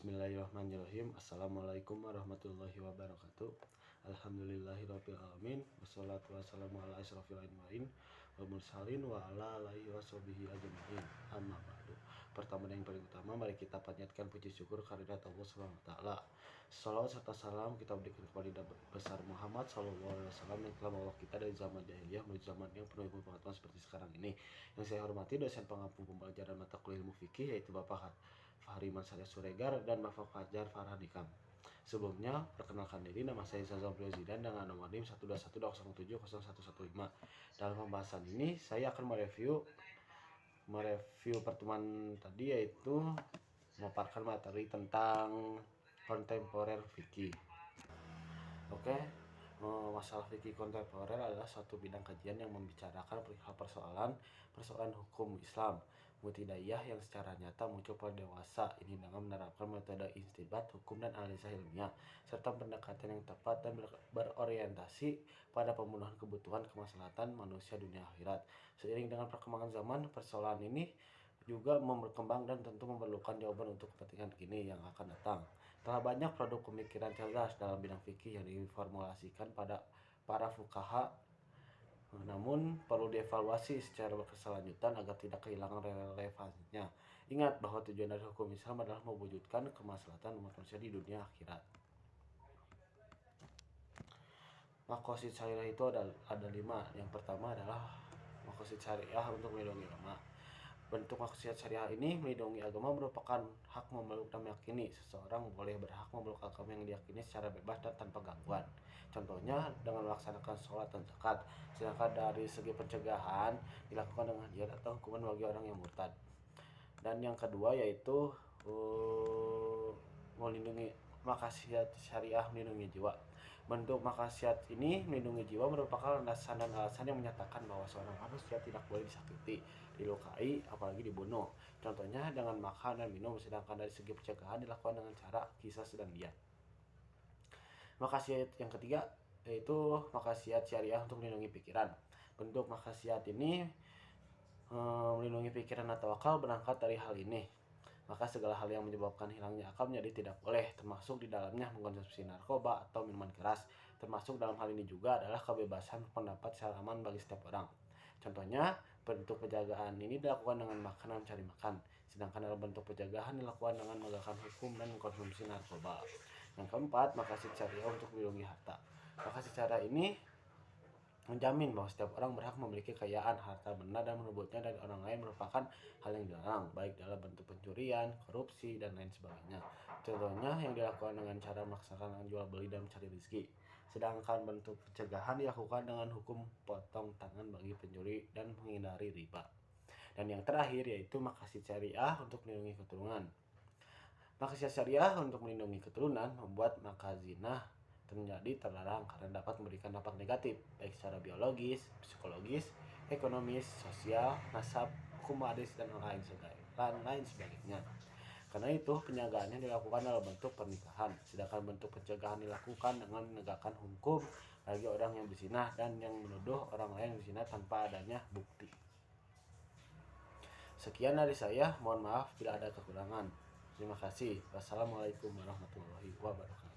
Bismillahirrahmanirrahim. Assalamualaikum warahmatullahi wabarakatuh. Alhamdulillahirabbil alamin. Wassalatu wassalamu ala asyrofil anbiya'i wal mursalin wa ala alihi washabihi ajmain. Amma ba'du. Pertama dan yang paling utama, mari kita panjatkan puji syukur kehadirat Allah Subhanahu wa taala. Salawat serta salam kita berikan kepada Nabi besar Muhammad sallallahu alaihi wasallam yang telah membawa kita dari zaman jahiliyah menuju zaman yang penuh pengetahuan seperti sekarang ini. Yang saya hormati dosen pengampu pembelajaran mata kuliah ilmu fikih yaitu Bapak Fahri Mansarya Suregar dan Bapak Fajar Farhadikam. Sebelumnya, perkenalkan diri, nama saya Zazal Zidan dengan nomor NIM 12120070115. Dalam pembahasan ini, saya akan mereview pertemuan tadi, yaitu memaparkan materi tentang kontemporer fikih. Oke, masalah fikih kontemporer adalah suatu bidang kajian yang membicarakan perihal persoalan hukum Islam mubtadaiyah yang secara nyata muncul pada dewasa ini dengan menerapkan metode istinbat, hukum dan analisa ilmiah serta pendekatan yang tepat dan berorientasi pada pemenuhan kebutuhan kemaslahatan manusia dunia akhirat. Seiring dengan perkembangan zaman, persoalan ini juga berkembang dan tentu memerlukan jawaban untuk kepentingan kini yang akan datang. Telah banyak produk pemikiran cerdas dalam bidang fikih yang diformulasikan pada para fuqaha, namun perlu dievaluasi secara berkelanjutan agar tidak kehilangan relevansinya. Ingat bahwa tujuan dari hukum Islam adalah mewujudkan kemaslahatan umat manusia di dunia akhirat. Maqasid syariah itu ada 5. Yang pertama adalah maqasid syariah untuk melindungi agama. Bentuk maksiat syariah ini melindungi agama merupakan hak memeluk dan meyakini. Seseorang boleh berhak memeluk agama yang diyakini secara bebas dan tanpa gangguan. Contohnya dengan melaksanakan sholat dan zakat. Sedangkan dari segi pencegahan dilakukan dengan jihad atau hukuman bagi orang yang murtad. Dan yang kedua yaitu melindungi maksiat syariah melindungi jiwa. Bentuk maksiat ini melindungi jiwa merupakan landasan dan alasan yang menyatakan bahwa seorang manusia tidak boleh disakiti, dilukai, apalagi dibunuh. Contohnya dengan makan dan minum, sedangkan dari segi pencegahan dilakukan dengan cara qisas dan diyat. Maksiat yang ketiga yaitu maksiat syariah untuk melindungi pikiran. Bentuk maksiat ini melindungi pikiran atau akal berangkat dari hal ini. Maka segala hal yang menyebabkan hilangnya akal menjadi tidak boleh, termasuk di dalamnya mengkonsumsi narkoba atau minuman keras. Termasuk dalam hal ini juga adalah kebebasan pendapat secara aman bagi setiap orang. Contohnya, bentuk penjagaan ini dilakukan dengan makan dan mencari makan, sedangkan dalam bentuk penjagaan dilakukan dengan menegakkan hukum dan mengkonsumsi narkoba. Yang keempat, maqasid syariah untuk melindungi harta. Maqasid syariah ini menjamin bahwa setiap orang berhak memiliki kekayaan, harta benda, dan merebutnya dari orang lain merupakan hal yang dilarang, baik dalam bentuk pencurian, korupsi, dan lain sebagainya. Contohnya yang dilakukan dengan cara melaksanakan jual beli dan mencari rezeki. Sedangkan bentuk pencegahan dilakukan dengan hukum potong tangan bagi pencuri dan menghindari riba. Dan yang terakhir yaitu maqasid syariah untuk melindungi keturunan. Maqasid syariah untuk melindungi keturunan membuat maka zina terlarang karena dapat memberikan dampak negatif baik secara biologis, psikologis, ekonomis, sosial, nasab, hukum waris dan lain sebagainya. Karena itu penjagaannya dilakukan dalam bentuk pernikahan, sedangkan bentuk pencegahan dilakukan dengan menegakkan hukum bagi orang yang berzina dan yang menuduh orang lain berzina tanpa adanya bukti. Sekian dari saya, mohon maaf bila ada kekurangan. Terima kasih. Wassalamualaikum warahmatullahi wabarakatuh.